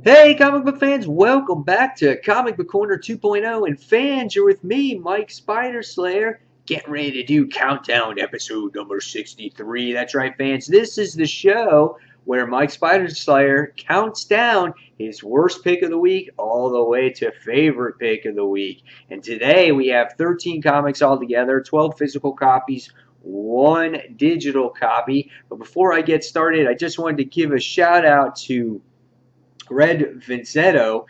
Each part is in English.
Hey, comic book fans, welcome back to Comic Book Corner 2.0. And fans, you're with me, Mike Spider Slayer, getting ready to do Countdown episode number 63. That's right, fans. This is the show where Mike Spider Slayer counts down his worst pick of the week all the way to favorite pick of the week. And today we have 13 comics altogether, 12 physical copies, one digital copy. But before I get started, I just wanted to give a shout out to Red Vincenzo.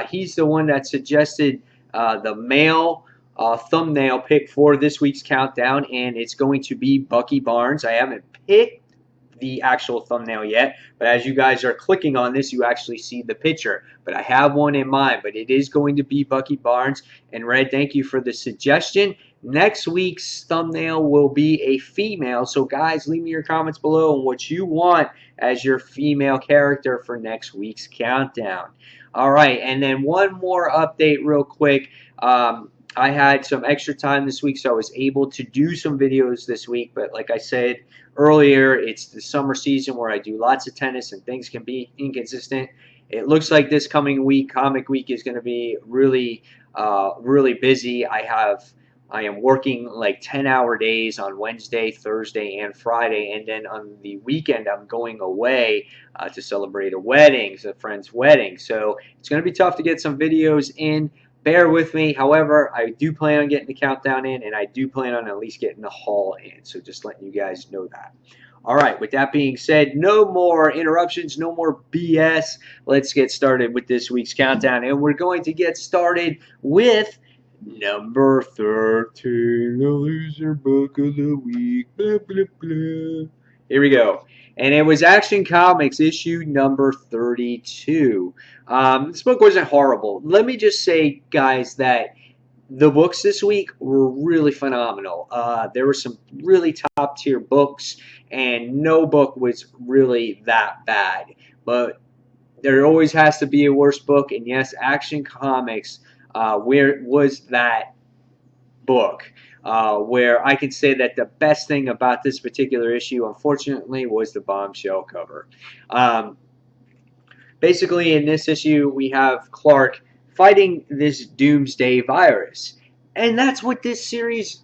He's the one that suggested the male thumbnail pick for this week's countdown, and it's going to be Bucky Barnes. I haven't picked the actual thumbnail yet, but as you guys are clicking on this, you actually see the picture. But I have one in mind, but it is going to be Bucky Barnes. And Red, thank you for the suggestion. Next week's thumbnail will be a female, so guys, leave me your comments below on what you want as your female character for next week's countdown. All right, and then one more update real quick. I had some extra time this week, so I was able to do some videos this week, but like I said earlier, it's the summer season where I do lots of tennis and things can be inconsistent. It looks like this coming week, Comic Week, is going to be really, really busy. I am working like 10-hour days on Wednesday, Thursday, and Friday, and then on the weekend I'm going away to celebrate a friend's wedding. So it's going to be tough to get some videos in. Bear with me. However, I do plan on getting the countdown in, and I do plan on at least getting the haul in. So just letting you guys know that. All right, with that being said, no more interruptions, no more BS. Let's get started with this week's countdown, and we're going to get started with number 13, the loser book of the week. Blah, blah, blah. Here we go. And it was Action Comics issue number 32. This book wasn't horrible. Let me just say, guys, that the books this week were really phenomenal. There were some really top tier books, and no book was really that bad. But there always has to be a worse book, and yes, Action Comics where was that book where I can say that the best thing about this particular issue, unfortunately, was the bombshell cover. Um, Basically, in this issue, we have Clark fighting this doomsday virus. And that's what this series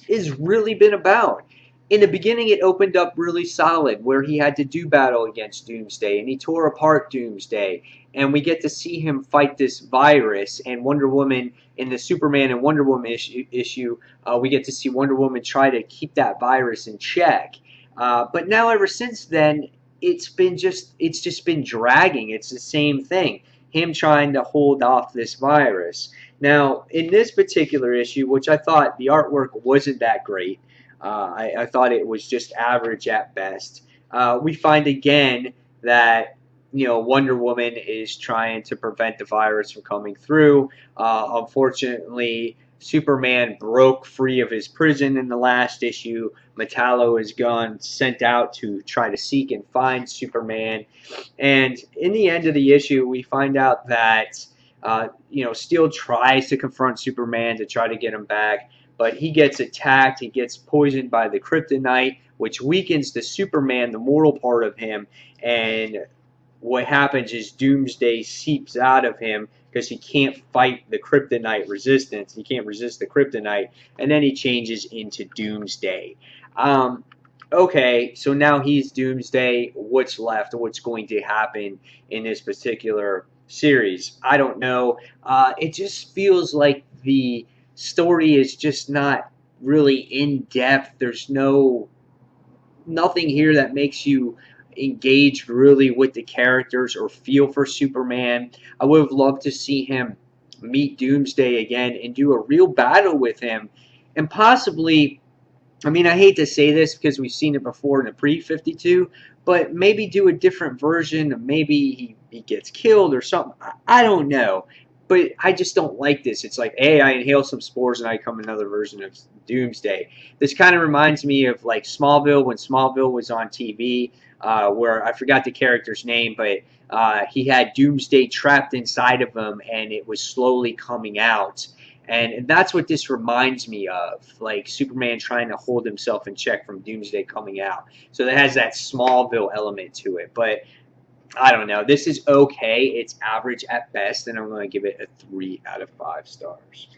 has really been about. In the beginning, it opened up really solid, where he had to do battle against Doomsday, and he tore apart Doomsday. And we get to see him fight this virus, and Wonder Woman in the Superman and Wonder Woman issue we get to see Wonder Woman try to keep that virus in check. But now, ever since then, it's just been dragging. It's the same thing. Him trying to hold off this virus. Now, in this particular issue, which I thought the artwork wasn't that great, I thought it was just average at best. We find again that Wonder Woman is trying to prevent the virus from coming through. Unfortunately, Superman broke free of his prison in the last issue. Metallo is gone, sent out to try to seek and find Superman. And in the end of the issue, we find out that Steel tries to confront Superman to try to get him back, but he gets attacked. He gets poisoned by the kryptonite, which weakens the Superman, the mortal part of him, and what happens is Doomsday seeps out of him because he can't fight the kryptonite resistance. He can't resist the kryptonite, and then he changes into Doomsday. Okay, so now he's Doomsday. What's left? What's going to happen in this particular series? I don't know. It just feels like the story is just not really in depth. There's nothing here that makes you engage really with the characters or feel for Superman. I would have loved to see him meet Doomsday again and do a real battle with him, and possibly, I mean, I hate to say this because we've seen it before in the pre-52, but maybe do a different version. Maybe he gets killed or something. I don't know. But I just don't like this. It's like, hey, I inhale some spores and I become another version of Doomsday. This kind of reminds me of like Smallville, when Smallville was on TV, where I forgot the character's name, but he had Doomsday trapped inside of him and it was slowly coming out. And that's what this reminds me of, like Superman trying to hold himself in check from Doomsday coming out. So that has that Smallville element to it. But I don't know. This is okay. It's average at best, and I'm going to give it a 3 out of 5 stars.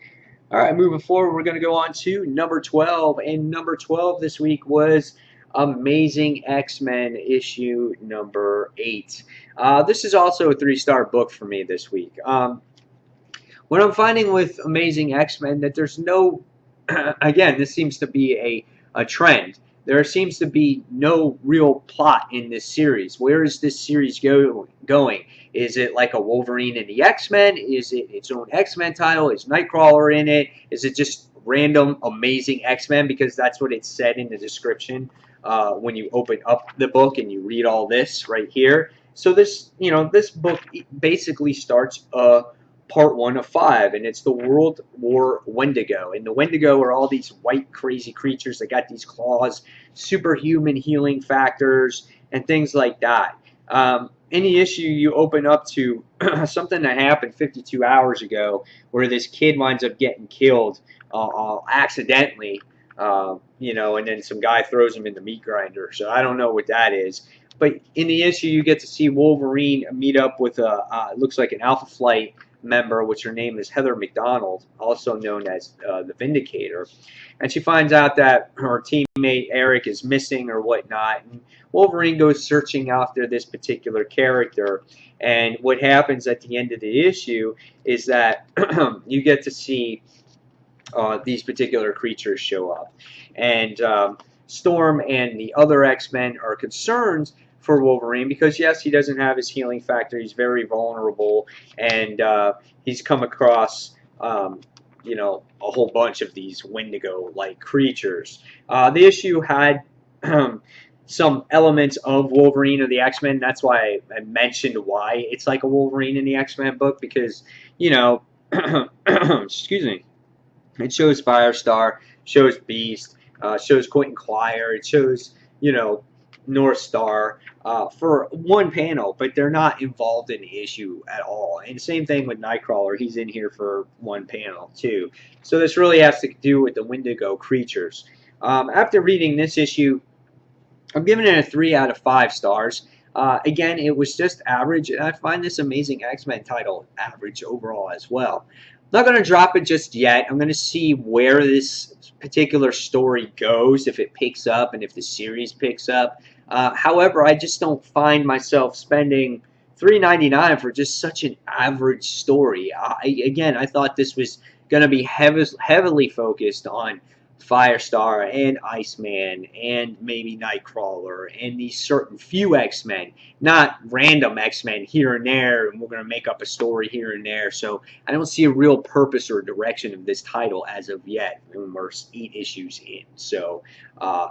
All right, moving forward, we're going to go on to number 12. And number 12 this week was Amazing X-Men issue number 8. This is also a 3-star book for me this week. What I'm finding with Amazing X-Men that there's no, again, this seems to be a trend. There seems to be no real plot in this series. Where is this series going? Is it like a Wolverine and the X-Men? Is it its own X-Men title? Is Nightcrawler in it? Is it just random Amazing X-Men? Because that's what it said in the description when you open up the book and you read all this right here. So this, this book basically starts part 1 of 5, and it's the World War Wendigo. And the Wendigo are all these white crazy creatures that got these claws, superhuman healing factors, and things like that. In the issue, you open up to something that happened 52 hours ago, where this kid winds up getting killed accidentally, and then some guy throws him in the meat grinder. So I don't know what that is. But in the issue, you get to see Wolverine meet up with looks like an Alpha Flight member, which her name is Heather McDonald, also known as the Vindicator. And she finds out that her teammate Eric is missing or whatnot. And Wolverine goes searching after this particular character. And what happens at the end of the issue is that you get to see these particular creatures show up. And Storm and the other X-Men are concerned for Wolverine because, yes, he doesn't have his healing factor. He's very vulnerable, and he's come across, a whole bunch of these Wendigo-like creatures. The issue had some elements of Wolverine or the X-Men. That's why I mentioned why it's like a Wolverine in the X-Men book because, excuse me, it shows Firestar, shows Beast, shows Quentin Quire, it shows, North Star for one panel, but they're not involved in the issue at all. And same thing with Nightcrawler, he's in here for one panel too. So this really has to do with the Wendigo creatures. After reading this issue, I'm giving it a 3 out of 5 stars. Again, it was just average, and I find this Amazing X-Men title average overall as well. I'm not going to drop it just yet. I'm going to see where this particular story goes, if it picks up, and if the series picks up. However, I just don't find myself spending $3.99 for just such an average story. I thought this was going to be heavily focused on Firestar and Iceman and maybe Nightcrawler and these certain few X-Men, not random X-Men here and there, and we're going to make up a story here and there. So I don't see a real purpose or direction of this title as of yet, and we're 8 issues in. So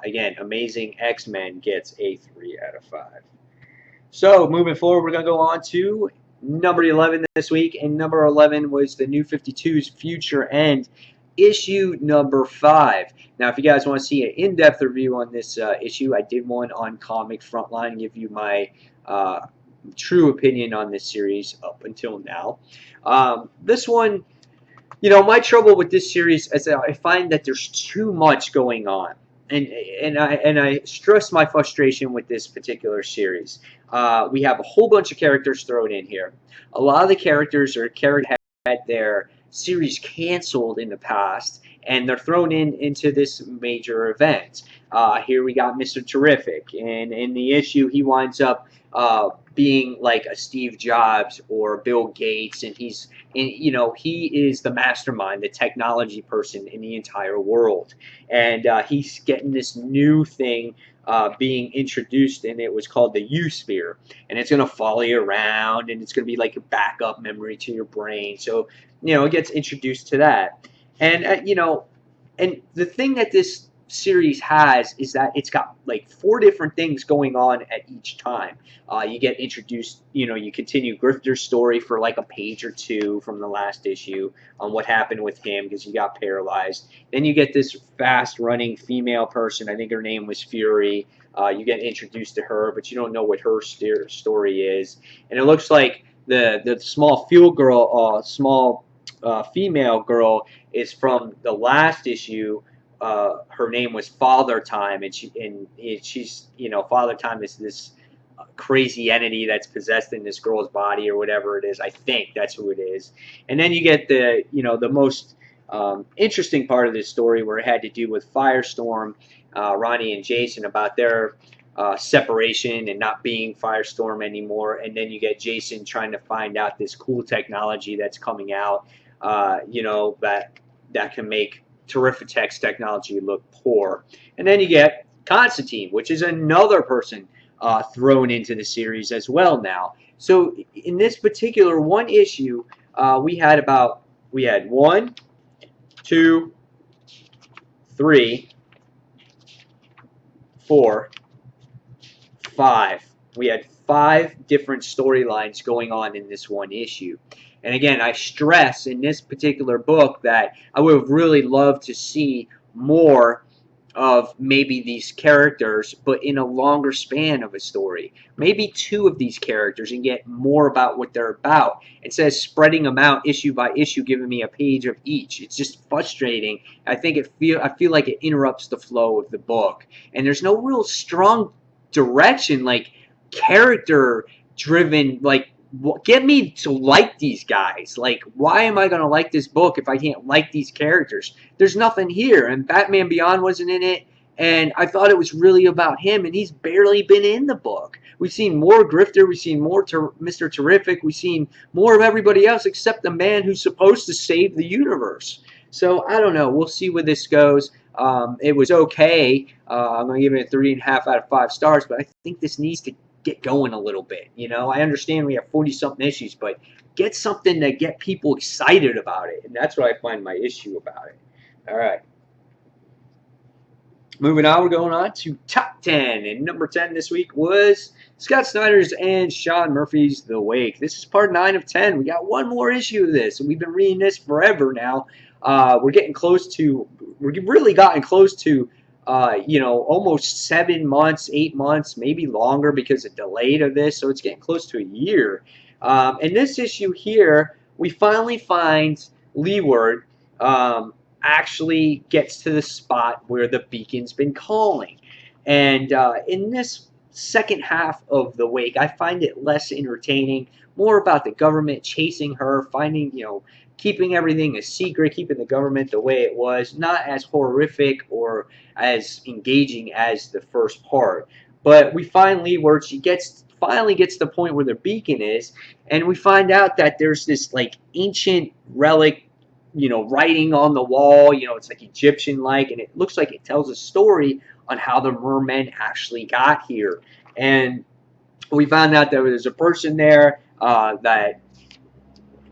again, Amazing X-Men gets a 3 out of 5. So moving forward, we're going to go on to number 11 this week, and number 11 was the New 52's Future End, issue number 5. Now, if you guys want to see an in-depth review on this issue, I did one on Comic Frontline, give you my true opinion on this series up until now. This one, my trouble with this series is that I find that there's too much going on. And I stress my frustration with this particular series. We have a whole bunch of characters thrown in here. A lot of the characters had their series canceled in the past, and they're thrown into this major event. Here we got Mr. Terrific, and in the issue he winds up being like a Steve Jobs or Bill Gates, and he is the mastermind, the technology person in the entire world, and he's getting this new thing being introduced, and it was called the U-Sphere, and it's going to follow you around, and it's going to be like a backup memory to your brain. So it gets introduced to that, and and the thing that this series has is that it's got like 4 different things going on at each time. You get introduced, you continue Grifter's story for like a page or 2 from the last issue on what happened with him because he got paralyzed. Then you get this fast-running female person. I think her name was Fury. You get introduced to her, but you don't know what her story is. And it looks like the small female girl is from the last issue. Her name was Father Time, and she's Father Time is this crazy entity that's possessed in this girl's body or whatever it is. I think that's who it is. And then you get the the most interesting part of this story where it had to do with Firestorm, Ronnie and Jason, about their separation and not being Firestorm anymore. And then you get Jason trying to find out this cool technology that's coming out, that can make Terrifitex technology look poor. And then you get Constantine, which is another person thrown into the series as well now. So in this particular one issue, we had one, two, three, four, five. We had five different storylines going on in this one issue. And again, I stress in this particular book that I would have really loved to see more of maybe these characters, but in a longer span of a story. Maybe two of these characters and get more about what they're about, instead of spreading them out issue by issue, giving me a page of each. It's just frustrating. I feel like it interrupts the flow of the book, and there's no real strong direction, like character driven, like get me to like these guys. Like, why am I going to like this book if I can't like these characters? There's nothing here. And Batman Beyond wasn't in it, and I thought it was really about him, and he's barely been in the book. We've seen more Grifter, we've seen more Mr. Terrific, we've seen more of everybody else except the man who's supposed to save the universe. So I don't know. We'll see where this goes. It was okay. I'm going to give it a 3.5 out of 5 stars, but I think this needs to get going a little bit. I understand we have 40-something issues, but get something to get people excited about it, and that's what I find my issue about it. All right. Moving on, we're going on to top 10, and number 10 this week was Scott Snyder's and Sean Murphy's The Wake. This is part 9 of 10. We got one more issue of this, and we've been reading this forever now. We're really gotten close to almost 7 months, 8 months, maybe longer because of delayed of this, so it's getting close to a year. In this issue here, we finally find Leeward actually gets to the spot where the beacon's been calling. And in this second half of The Wake, I find it less entertaining, more about the government chasing her, keeping everything a secret, keeping the government the way it was, not as horrific or as engaging as the first part. But we find Leeward, she finally gets to the point where the beacon is, and we find out that there's this like ancient relic, writing on the wall, it's like Egyptian-like, and it looks like it tells a story on how the mermen actually got here. And we found out that there's a person there that,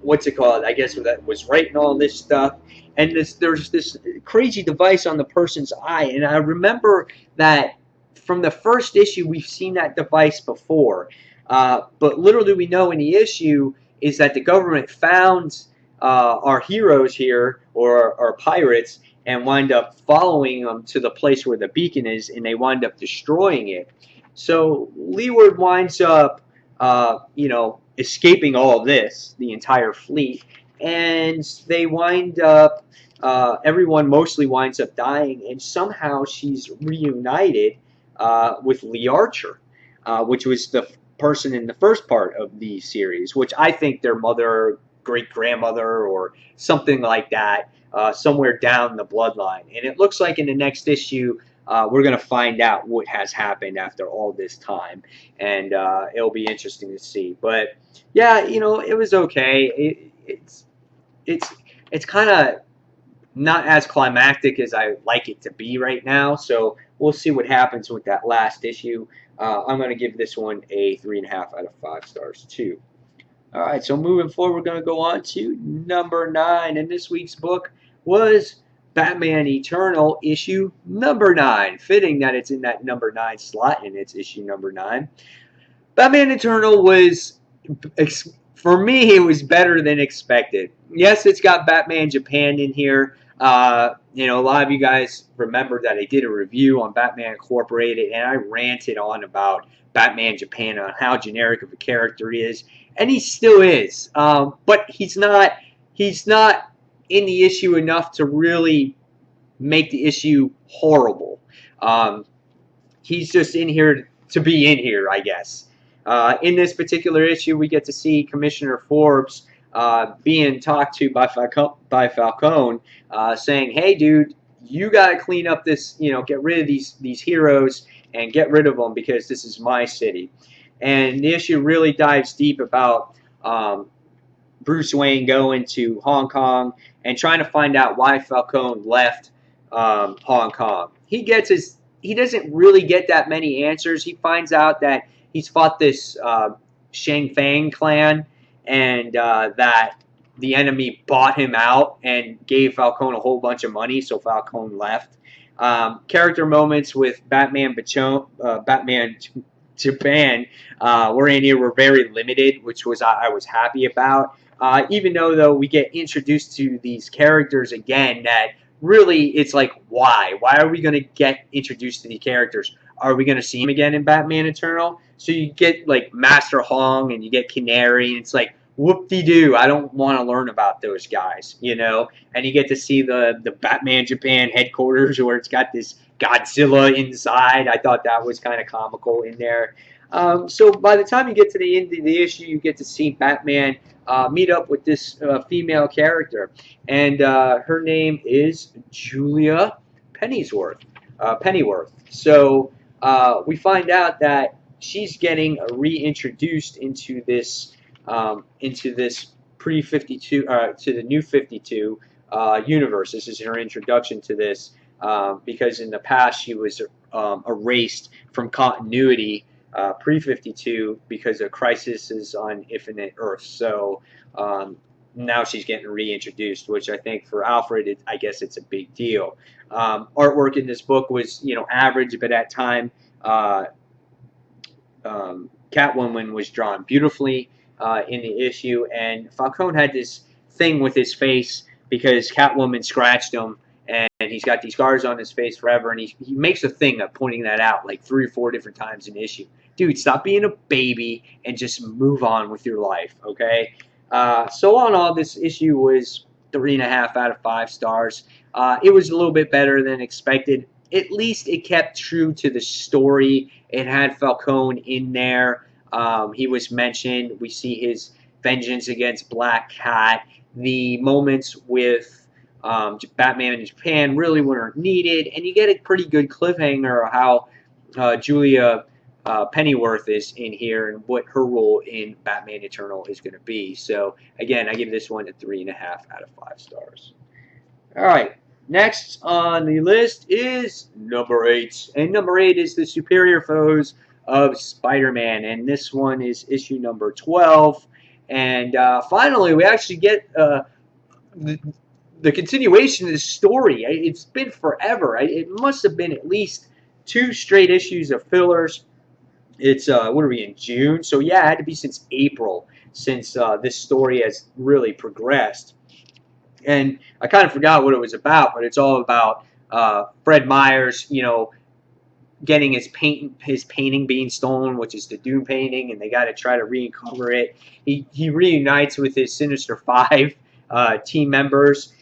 I guess, that was writing all this stuff. And there's this crazy device on the person's eye. And I remember that from the first issue, we've seen that device before. But little do we know in the issue is that the government found our heroes here, or our pirates, and wind up following them to the place where the beacon is, and they wind up destroying it. So Leeward winds up, escaping all this, the entire fleet, and they wind up, everyone mostly winds up dying, and somehow she's reunited with Lee Archer, which was the person in the first part of the series, which I think their mother, great-grandmother, or something like that, somewhere down the bloodline. And it looks like in the next issue, we're going to find out what has happened after all this time, and it'll be interesting to see. But yeah, it was okay. It's kind of not as climactic as I like it to be right now, so we'll see what happens with that last issue. I'm going to give this one a 3.5 out of 5 stars too. All right, so moving forward, we're going to go on to number 9, and this week's book was Batman Eternal, issue number 9. Fitting that it's in that number 9 slot, and it's issue number 9. Batman Eternal was, for me, it was better than expected. Yes, it's got Batman Japan in here. A lot of you guys remember that I did a review on Batman Incorporated, and I ranted on about Batman Japan, on how generic of a character he is, and he still is. But he's not in the issue enough to really make the issue horrible. He's just in here to be in here, I guess. In this particular issue, we get to see Commissioner Forbes being talked to by Falcone, saying, "Hey, dude, you got to clean up this. Get rid of these heroes and get rid of them because this is my city." And the issue really dives deep about Bruce Wayne going to Hong Kong and trying to find out why Falcone left Hong Kong. He doesn't really get that many answers. He finds out that he's fought this Shang Fang clan, and that the enemy bought him out and gave Falcone a whole bunch of money, so Falcone left. Character moments with Batman Japan were in here were very limited, which was I was happy about. Even though we get introduced to these characters again, that really it's like, why are we going to get introduced to these characters? Are we going to see them again in Batman Eternal? So you get like Master Hong and you get Canary, and it's like, whoop-de-doo, I don't want to learn about those guys, and you get to see the Batman Japan headquarters where it's got this Godzilla inside. I thought that was kind of comical in there. So by the time you get to the end of the issue, you get to see Batman meet up with this female character, and her name is Julia Pennyworth. So we find out that she's getting reintroduced into this pre-52 to the new 52 universe. This is her introduction to this because in the past she was erased from continuity pre-52 because of crises on Infinite Earths. So now she's getting reintroduced, which I think for Alfred, I guess it's a big deal. Artwork in this book was, average, but at time, Catwoman was drawn beautifully in the issue, and Falcone had this thing with his face because Catwoman scratched him, and he's got these scars on his face forever, and he makes a thing of pointing that out like 3 or 4 different times in the issue. Dude, stop being a baby and just move on with your life, okay? So all in all, this issue was 3.5 out of 5 stars. It was a little bit better than expected. At least it kept true to the story. It had Falcone in there. He was mentioned. We see his vengeance against Black Cat. The moments with Batman in Japan really weren't needed, and you get a pretty good cliffhanger of how Julia Pennyworth is in here and what her role in Batman Eternal is going to be. So again, I give this one a 3.5 out of 5 stars. All right, next on the list is number 8, and number 8 is the Superior Foes of Spider-Man, and this one is issue number 12. And finally, we actually get the continuation of the story. It's been forever. It must have been at least 2 straight issues of fillers. It's what are we in, June? So yeah, it had to be since April since this story has really progressed. And I kind of forgot what it was about, but it's all about Fred Myers, getting his painting being stolen, which is the Doom painting, and they got to try to recover it. He reunites with his Sinister Five team members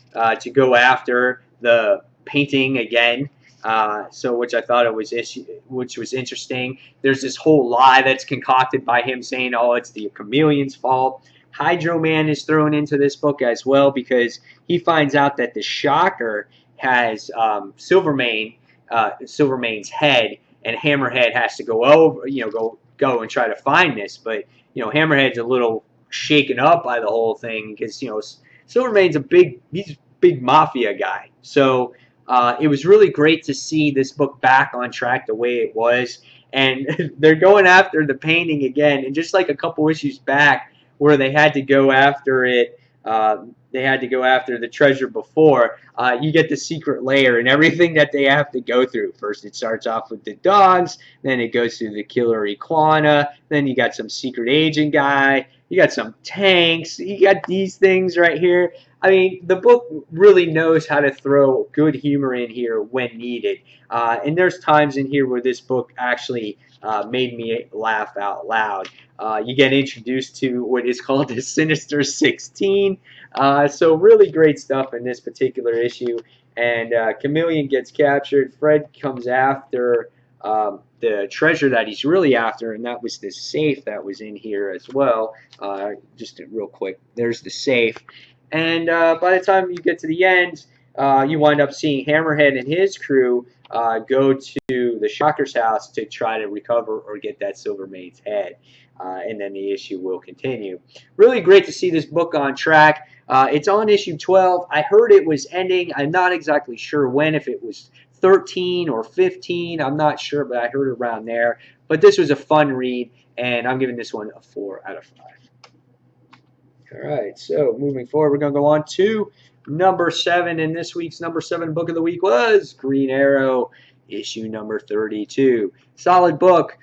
to go after the painting again. Which I thought which was interesting. There's this whole lie that's concocted by him saying, "Oh, it's the Chameleon's fault." Hydro Man is thrown into this book as well because he finds out that the Shocker has Silvermane's head, and Hammerhead has to go over, go and try to find this. But Hammerhead's a little shaken up by the whole thing because Silvermane's he's a big mafia guy. So it was really great to see this book back on track the way it was, and they're going after the painting again, and just like a couple issues back where they had to go after it. They had to go after the treasure before. You get the secret lair and everything that they have to go through. First, it starts off with the dogs. Then it goes through the killer iguana. Then you got some secret agent guy. You got some tanks. You got these things right here. I mean, the book really knows how to throw good humor in here when needed. And there's times in here where this book actually made me laugh out loud. You get introduced to what is called the Sinister 16. So really great stuff in this particular issue. And Chameleon gets captured. Fred comes after the treasure that he's really after, and that was this safe that was in here as well. Just real quick, there's the safe. And by the time you get to the end, you wind up seeing Hammerhead and his crew go to the Shocker's house to try to recover or get that Silvermaid's head. And then the issue will continue. Really great to see this book on track. It's on issue 12. I heard it was ending. I'm not exactly sure when, if it was 13 or 15. I'm not sure, but I heard around there. But this was a fun read, and I'm giving this one a 4 out of 5. All right, so moving forward, we're going to go on to number 7, and this week's number 7 book of the week was Green Arrow, issue number 32. Solid book.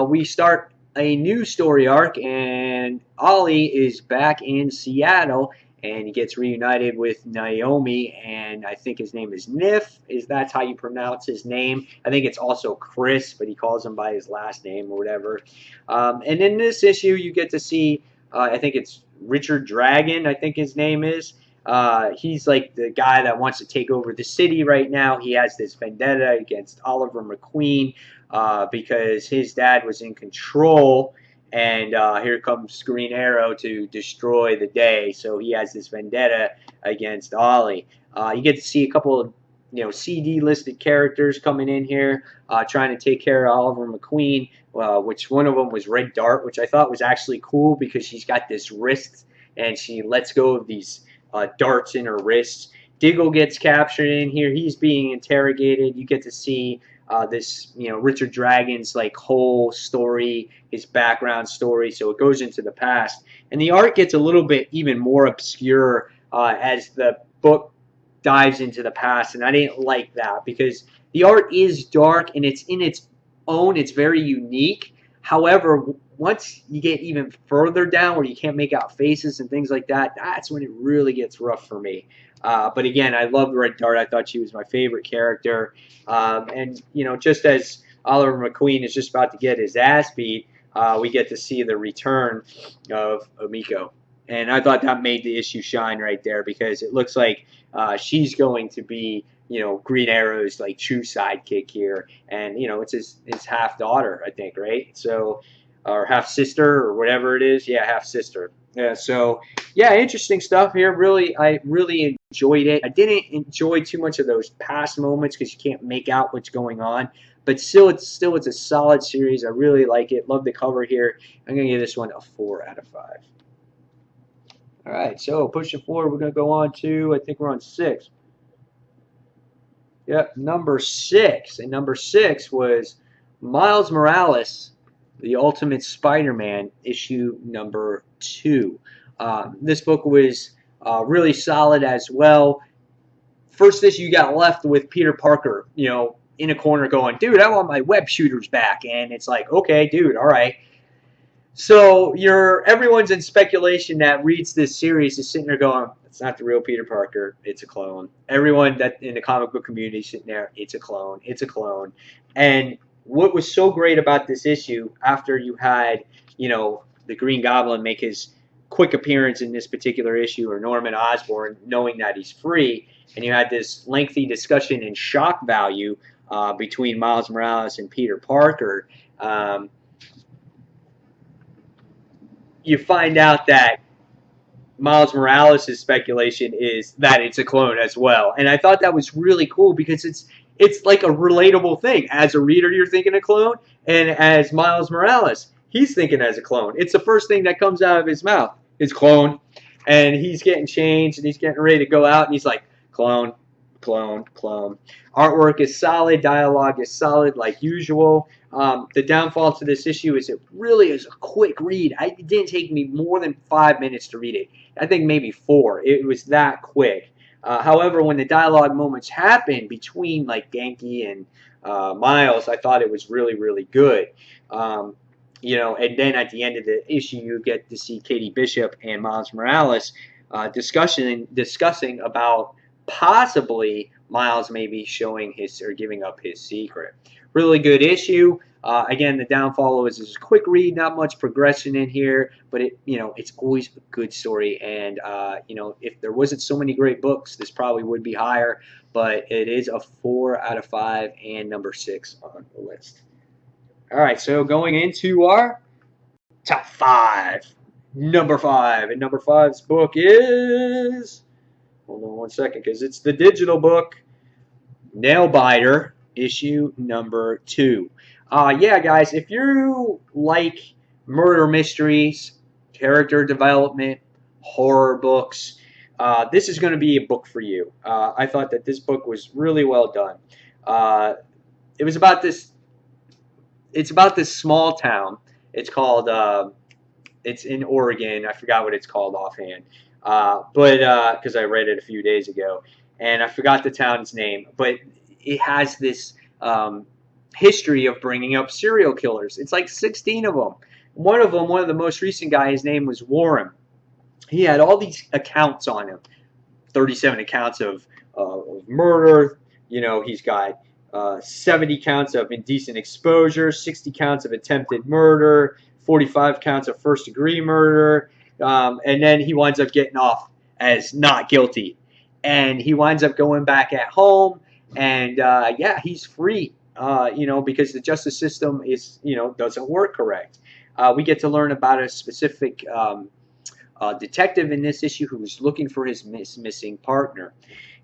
We start a new story arc, and Ollie is back in Seattle, and he gets reunited with Naomi, and I think his name is Nif. That's how you pronounce his name? I think it's also Chris, but he calls him by his last name or whatever. And in this issue, you get to see, I think it's Richard Dragon, I think his name is. He's like the guy that wants to take over the city right now. He has this vendetta against Oliver McQueen because his dad was in control, and here comes Green Arrow to destroy the day. So he has this vendetta against Ollie. You get to see a couple of CD listed characters coming in here trying to take care of Oliver McQueen, which one of them was Red Dart, which I thought was actually cool because she's got this wrist and she lets go of these darts in her wrists. Diggle gets captured in here. He's being interrogated. You get to see this, Richard Dragon's whole story, his background story. So it goes into the past, and the art gets a little bit even more obscure as the book dives into the past, and I didn't like that because the art is dark and it's in its own. It's very unique. However, once you get even further down where you can't make out faces and things like that, that's when it really gets rough for me. But again, I loved Red Dart. I thought she was my favorite character. And, just as Oliver McQueen is just about to get his ass beat, we get to see the return of Omiko. And I thought that made the issue shine right there because it looks like she's going to be, Green Arrow's true sidekick here. And, it's his half daughter, I think, right? So, or half sister or whatever it is. Yeah, half sister. Yeah, so yeah, interesting stuff here. I really enjoyed it. I didn't enjoy too much of those past moments because you can't make out what's going on. But still, it's a solid series. I really like it. Love the cover here. I'm gonna give this one a 4 out of 5. All right, so pushing forward, we're gonna go on to, I think we're on 6. Yep, number 6, and number 6 was Miles Morales, The Ultimate Spider-Man, issue number 2. This book was really solid as well. First issue, you got left with Peter Parker, in a corner going, dude, I want my web shooters back. And it's like, okay, dude, all right. So everyone's in speculation that reads this series is sitting there going, it's not the real Peter Parker, it's a clone. Everyone that in the comic book community is sitting there, it's a clone, it's a clone. And what was so great about this issue, after you had, the Green Goblin make his quick appearance in this particular issue, or Norman Osborn knowing that he's free, and you had this lengthy discussion in shock value between Miles Morales and Peter Parker, you find out that Miles Morales' speculation is that it's a clone as well. And I thought that was really cool because it's like a relatable thing. As a reader, you're thinking a clone, and as Miles Morales, he's thinking as a clone. It's the first thing that comes out of his mouth is clone. And he's getting changed, and he's getting ready to go out, and he's like, clone, clone, clone. Artwork is solid. Dialogue is solid like usual. The downfall to this issue is it really is a quick read. It didn't take me more than 5 minutes to read it. I think maybe 4. It was that quick. However, when the dialogue moments happen between Genki and Miles, I thought it was really, really good. And then at the end of the issue, you get to see Katie Bishop and Miles Morales discussing about possibly Miles may be showing his or giving up his secret. Really good issue. Again, the downfall was just a quick read, not much progression in here, but it's always a good story. And if there wasn't so many great books, this probably would be higher. But it is a 4 out of 5 and number 6 on the list. All right, so going into our top 5. Number 5, and number five's book is, hold on one second, because it's the digital book, Nailbiter, issue number 2. Yeah, guys, if you like murder mysteries, character development, horror books, this is going to be a book for you. I thought that this book was really well done. It was about this. It's about this small town. It's called. It's in Oregon. I forgot what it's called offhand, but because I read it a few days ago, and I forgot the town's name. But it has this history of bringing up serial killers. It's like 16 of them. One of them, one of the most recent guy, his name was Warren. He had all these accounts on him, 37 accounts of murder. He's got 70 counts of indecent exposure, 60 counts of attempted murder, 45 counts of first-degree murder, and then he winds up getting off as not guilty. And he winds up going back at home, and he's free, because the justice system doesn't work correct. We get to learn about a specific detective in this issue who's looking for his missing partner.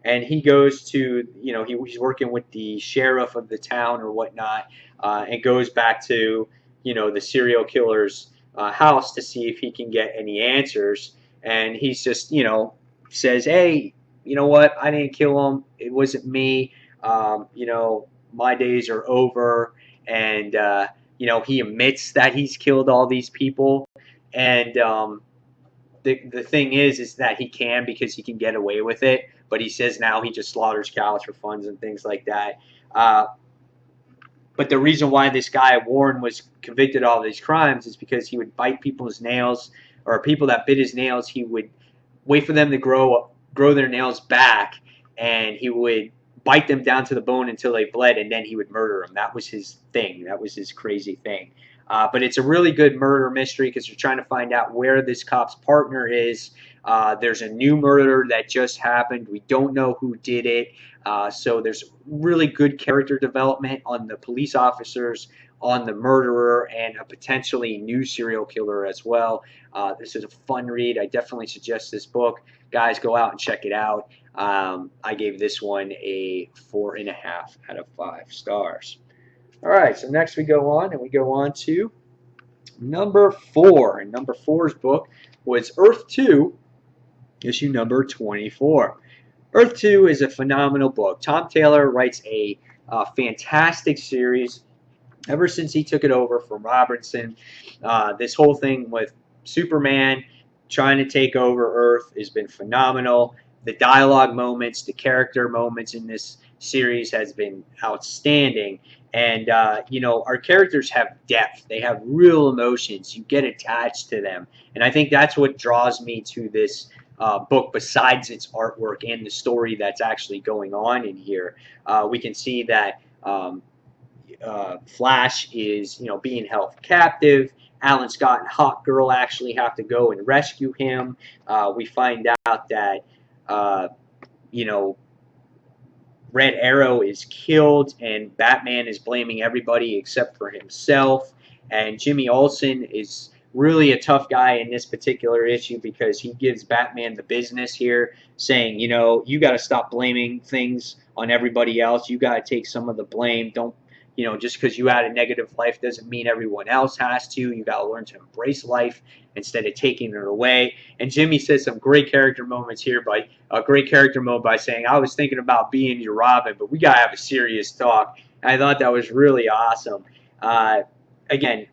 And he goes to, he's working with the sheriff of the town or whatnot, and goes back to, the serial killer's house to see if he can get any answers. And he's just, says, hey, you know what? I didn't kill him. It wasn't me. My days are over. And, he admits that he's killed all these people. And the thing is that he can, because he can get away with it. But he says now he just slaughters cows for funds and things like that. But the reason why this guy, Warren, was convicted of all these crimes is because he would bite people's nails, or people that bit his nails, he would wait for them to grow their nails back, and he would bite them down to the bone until they bled, and then he would murder them. That was his thing. That was his crazy thing. But it's a really good murder mystery because you're trying to find out where this cop's partner is. There's a new murder that just happened. We don't know who did it. So there's really good character development on the police officers, on the murderer, and a potentially new serial killer as well. This is a fun read. I definitely suggest this book. Guys, go out and check it out. I gave this one a 4.5 out of 5 stars. All right, so next we go on to number 4. And number 4's book was Earth 2, issue number 24. Earth 2 is a phenomenal book. Tom Taylor writes a fantastic series ever since he took it over from Robertson. This whole thing with Superman trying to take over Earth has been phenomenal. The dialogue moments, the character moments in this series has been outstanding. And, our characters have depth. They have real emotions. You get attached to them. And I think that's what draws me to this book, besides its artwork and the story that's actually going on in here. We can see that Flash is, being held captive. Alan Scott and Hawk Girl actually have to go and rescue him. We find out that, Red Arrow is killed, and Batman is blaming everybody except for himself. And Jimmy Olsen is really a tough guy in this particular issue because he gives Batman the business here, saying, you got to stop blaming things on everybody else. You got to take some of the blame. Don't, just because you had a negative life doesn't mean everyone else has to. You got to learn to embrace life instead of taking it away. And Jimmy says some great character moments here by a great character mode by saying, I was thinking about being your Robin, but we got to have a serious talk. And I thought that was really awesome. Again,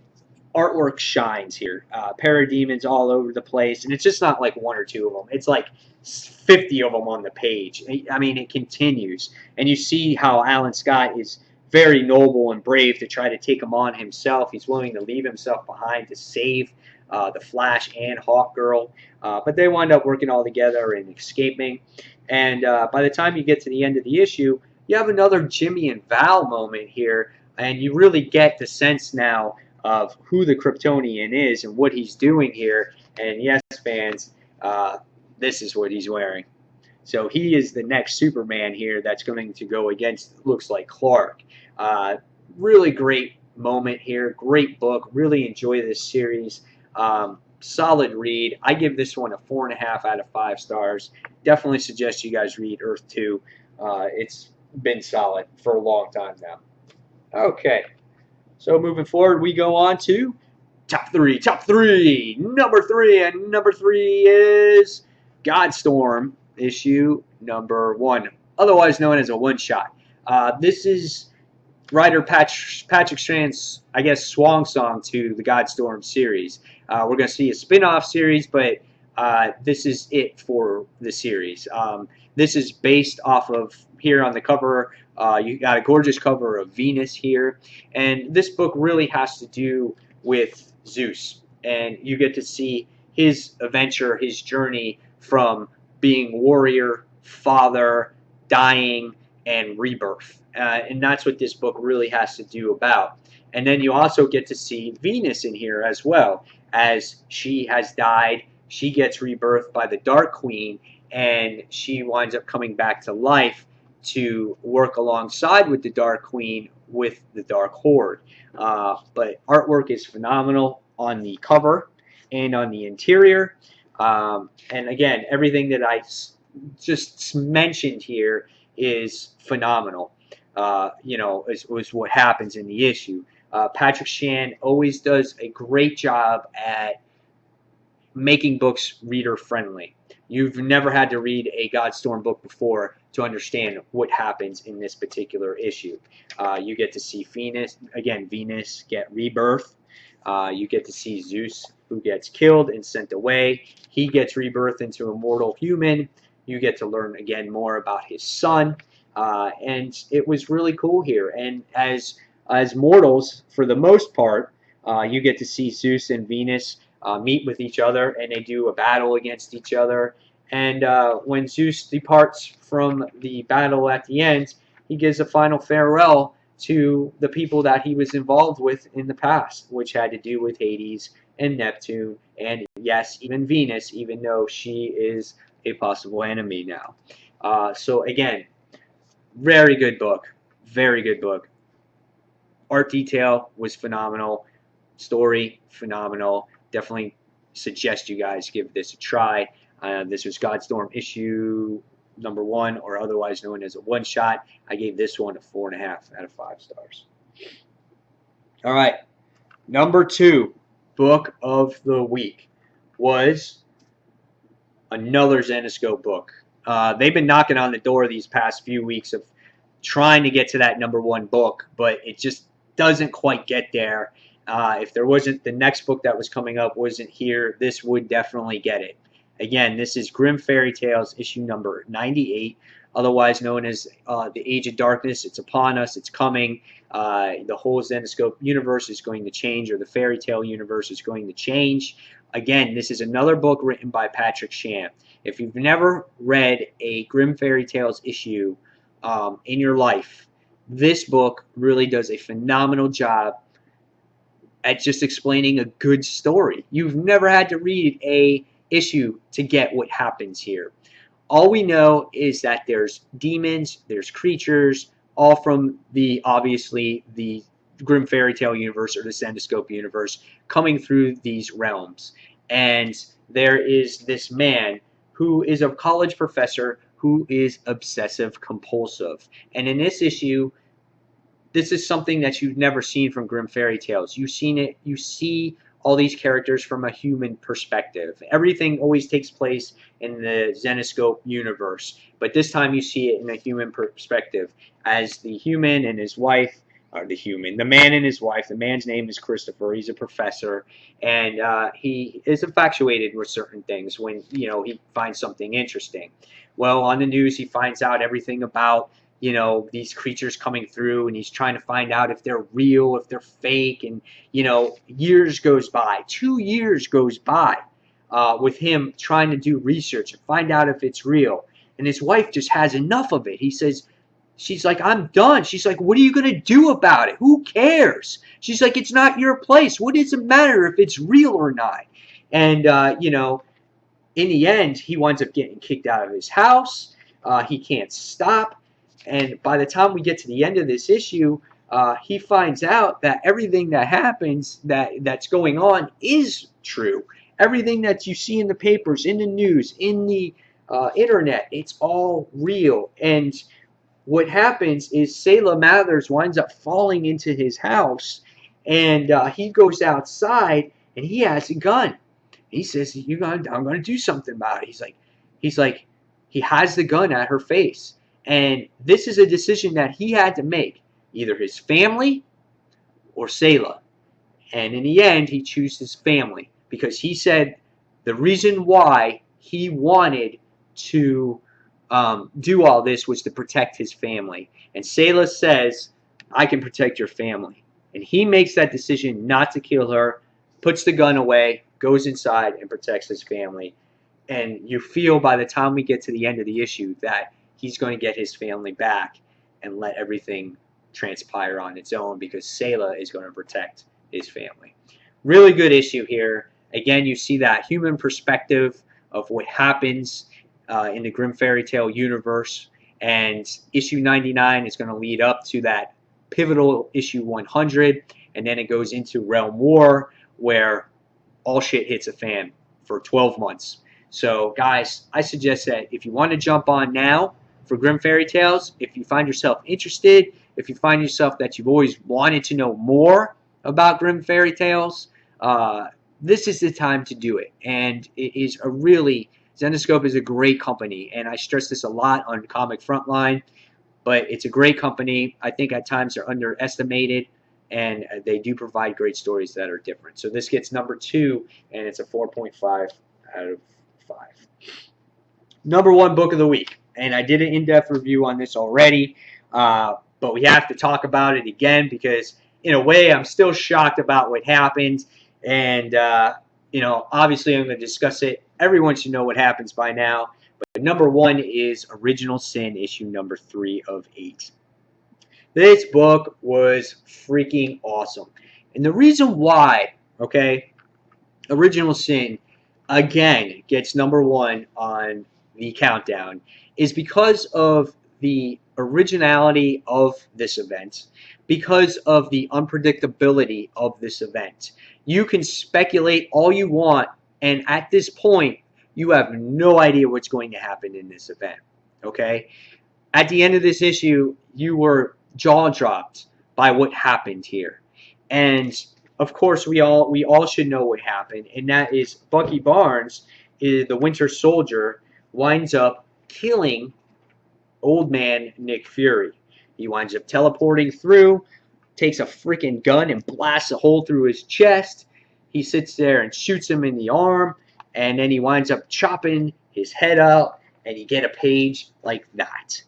artwork shines here. Parademons all over the place. And it's just not like one or two of them. It's like 50 of them on the page. I mean, it continues. And you see how Alan Scott is very noble and brave to try to take him on himself. He's willing to leave himself behind to save the Flash and Hawkgirl, but they wind up working all together and escaping. And by the time you get to the end of the issue, you have another Jimmy and Val moment here, and you really get the sense now of who the Kryptonian is and what he's doing here. And yes, fans, this is what he's wearing. So he is the next Superman here that's going to go against, looks like, Clark. Really great moment here. Great book. Really enjoy this series. Solid read. I give this one a 4.5 out of 5 stars. Definitely suggest you guys read Earth 2. It's been solid for a long time now. Okay. So moving forward, we go on to top three. Top three. Number 3. And number 3 is Godstorm issue number 1, otherwise known as a one-shot. This is writer Patrick Strand's, I guess, swan song to the Godstorm series. We're going to see a spin-off series, but this is it for the series. This is based off of, here on the cover, you got a gorgeous cover of Venus here, and this book really has to do with Zeus, and you get to see his adventure, his journey from being warrior, father, dying, and rebirth. And that's what this book really has to do about. And then you also get to see Venus in here as well. As she has died, she gets rebirthed by the Dark Queen, and she winds up coming back to life to work alongside with the Dark Queen with the Dark Horde. But artwork is phenomenal on the cover and on the interior. And again, everything that I just mentioned here is phenomenal. Is what happens in the issue. Patrick Strand always does a great job at making books reader friendly. You've never had to read a Godstorm book before to understand what happens in this particular issue. You get to see Venus get rebirth. You get to see Zeus, who gets killed and sent away. He gets rebirthed into a mortal human. You get to learn again more about his son. And it was really cool here. And as mortals, for the most part, you get to see Zeus and Venus meet with each other, and they do a battle against each other. And when Zeus departs from the battle at the end, he gives a final farewell to the people that he was involved with in the past, which had to do with Hades and Neptune, and yes, even Venus, even though she is a possible enemy now. So again, very good book. Very good book. Art detail was phenomenal. Story, phenomenal. Definitely suggest you guys give this a try. This was Godstorm issue number 1, or otherwise known as a one-shot. I gave this one a 4.5 out of 5 stars. All right. Number 2 book of the week was another Zenescope book. They've been knocking on the door these past few weeks of trying to get to that number 1 book, but it just doesn't quite get there. If there wasn't, the next book that was coming up wasn't here, this would definitely get it. Again, this is Grim Fairy Tales issue number 98, otherwise known as The Age of Darkness. It's upon us. It's coming. The whole Zenescope universe is going to change, or the fairy tale universe is going to change. Again, this is another book written by Patrick Strand. If you've never read a Grim Fairy Tales issue in your life, this book really does a phenomenal job at just explaining a good story. You've never had to read a issue to get what happens here. All we know is that there's demons, there's creatures, all from obviously the Grim Fairy Tale universe, or the Zenescope universe, coming through these realms. And there is this man who is a college professor who is obsessive compulsive. And in this issue, this is something that you've never seen from Grim Fairy Tales. You see all these characters from a human perspective. Everything always takes place in the Zenescope universe, but this time you see it in a human perspective, as the human and his wife, or the man and his wife. The man's name is Christopher. He's a professor, and he is infatuated with certain things when he finds something interesting. Well, on the news, he finds out everything about you know, these creatures coming through, and he's trying to find out if they're real, if they're fake, and you know, years goes by, 2 years goes by with him trying to do research and find out if it's real, and his wife just has enough of it. He says, she's like, I'm done. She's like, what are you going to do about it? Who cares? She's like, it's not your place. What does it matter if it's real or not? And, you know, in the end, he winds up getting kicked out of his house. He can't stop. And by the time we get to the end of this issue, he finds out that everything that happens, that's going on, is true. Everything that you see in the papers, in the news, in the internet, it's all real. And what happens is Selah Mathers winds up falling into his house, and he goes outside, and he has a gun. He says, I'm going to do something about it. He has the gun at her face. And this is a decision that he had to make, either his family or Selah. And in the end, he chose his family because he said the reason why he wanted to do all this was to protect his family. And Selah says, I can protect your family. And he makes that decision not to kill her, puts the gun away, goes inside, and protects his family. And you feel by the time we get to the end of the issue that he's going to get his family back and let everything transpire on its own because Selah is going to protect his family. Really good issue here. Again, you see that human perspective of what happens in the Grimm Fairy Tale universe. And issue 99 is going to lead up to that pivotal issue 100. And then it goes into Realm War, where all shit hits a fan for 12 months. So, guys, I suggest that if you want to jump on now for Grimm Fairy Tales, if you find yourself interested, if you find yourself that you've always wanted to know more about Grimm Fairy Tales, this is the time to do it. And it is a really, Zenescope is a great company, and I stress this a lot on Comic Frontline, but it's a great company. I think at times they're underestimated, and they do provide great stories that are different. So this gets number 2, and it's a 4.5 out of 5. Number 1 book of the week, and I did an in-depth review on this already, but we have to talk about it again because, in a way, I'm still shocked about what happened, and, you know, obviously I'm going to discuss it. Everyone should know what happens by now, but number 1 is Original Sin, issue number 3 of 8. This book was freaking awesome. And the reason why, okay, Original Sin, again, gets number 1 on the countdown is because of the originality of this event, because of the unpredictability of this event. You can speculate all you want, and at this point, you have no idea what's going to happen in this event, okay? At the end of this issue, you were jaw-dropped by what happened here. And of course, we all should know what happened, and that is Bucky Barnes, the Winter Soldier, winds up killing old man Nick Fury. He winds up teleporting through, takes a freaking gun and blasts a hole through his chest. He sits there and shoots him in the arm, and then he winds up chopping his head out, and you get a page like that.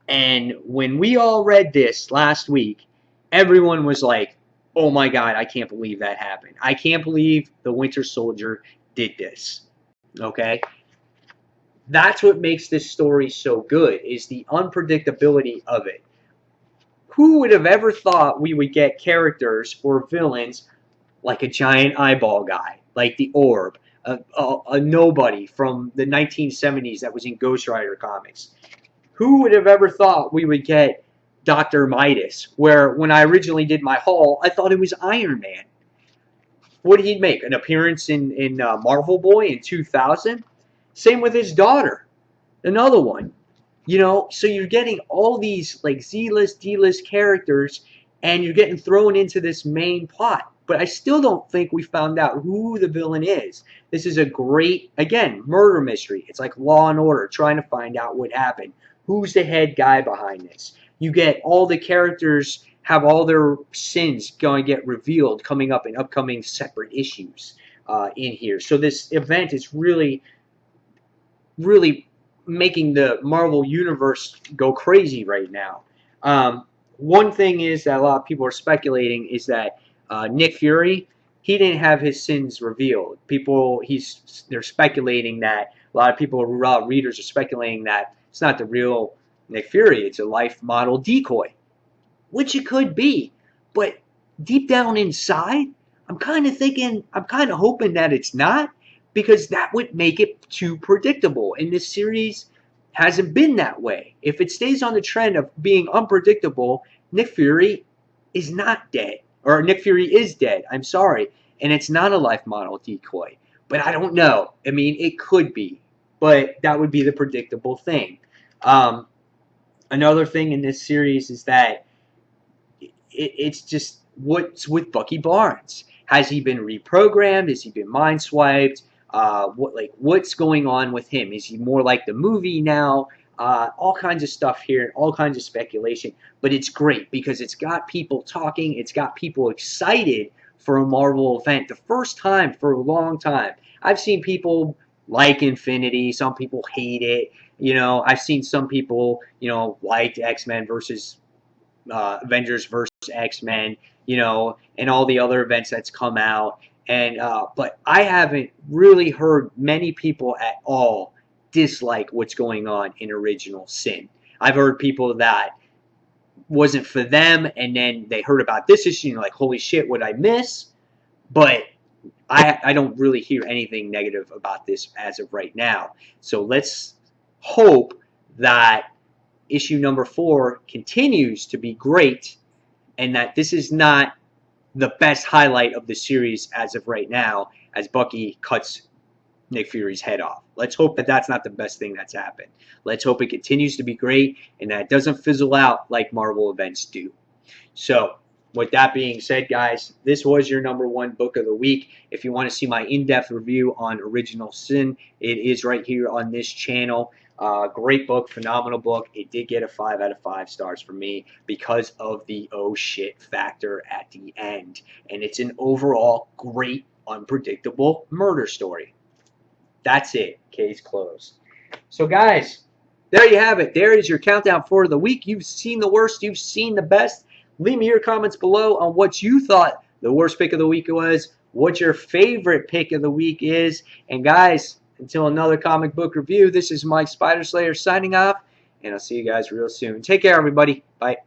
And when we all read this last week, everyone was like, oh my God, I can't believe that happened. I can't believe the Winter Soldier did this. Okay? That's what makes this story so good, is the unpredictability of it. Who would have ever thought we would get characters or villains like a giant eyeball guy, like the Orb, a nobody from the 1970s that was in Ghost Rider comics? Who would have ever thought we would get Dr. Midas, where when I originally did my haul, I thought it was Iron Man. What did he make? An appearance in Marvel Boy in 2000? Same with his daughter. Another one. You know, so you're getting all these like Z-list, D-list characters, and you're getting thrown into this main plot. But I still don't think we found out who the villain is. This is a great, again, murder mystery. It's like Law and Order, trying to find out what happened. Who's the head guy behind this? You get all the characters have all their sins going to get revealed coming up in upcoming separate issues in here. So this event is really, really making the Marvel Universe go crazy right now. One thing is that a lot of people are speculating is that Nick Fury, he didn't have his sins revealed. They're speculating that a lot of people, readers are speculating that it's not the real Nick Fury. It's a life model decoy, which it could be. But deep down inside, I'm kind of hoping that it's not, because that would make it too predictable. And this series hasn't been that way. If it stays on the trend of being unpredictable, Nick Fury is not dead. Or Nick Fury is dead. I'm sorry. And it's not a life model decoy. But I don't know. I mean, it could be. But that would be the predictable thing. Another thing in this series is that it's just what's with Bucky Barnes. Has he been reprogrammed? Has he been mind swiped? What's going on with him? Is he more like the movie now? All kinds of stuff here, all kinds of speculation. But it's great because it's got people talking. It's got people excited for a Marvel event. The first time for a long time. I've seen people like Infinity. Some people hate it. I've seen some people, like X-Men versus Avengers versus X-Men, and all the other events that's come out. And but I haven't really heard many people at all dislike what's going on in Original Sin. I've heard people that wasn't for them, and then they heard about this issue, and like, holy shit, what I miss? But I don't really hear anything negative about this as of right now. So let's hope that issue number 4 continues to be great, and that this is not the best highlight of the series as of right now, as Bucky cuts Nick Fury's head off. Let's hope that that's not the best thing that's happened. Let's hope it continues to be great and that it doesn't fizzle out like Marvel events do. So, with that being said, guys, this was your number 1 book of the week. If you want to see my in-depth review on Original Sin, it is right here on this channel. Great book, phenomenal book. It did get a 5 out of 5 stars for me because of the oh shit factor at the end. And it's an overall great, unpredictable murder story. That's it. Case closed. So, guys, there you have it. There is your countdown for the week. You've seen the worst. You've seen the best. Leave me your comments below on what you thought the worst pick of the week was, what your favorite pick of the week is. And, guys, until another comic book review, this is Mike Spider Slayer signing off, and I'll see you guys real soon. Take care, everybody. Bye.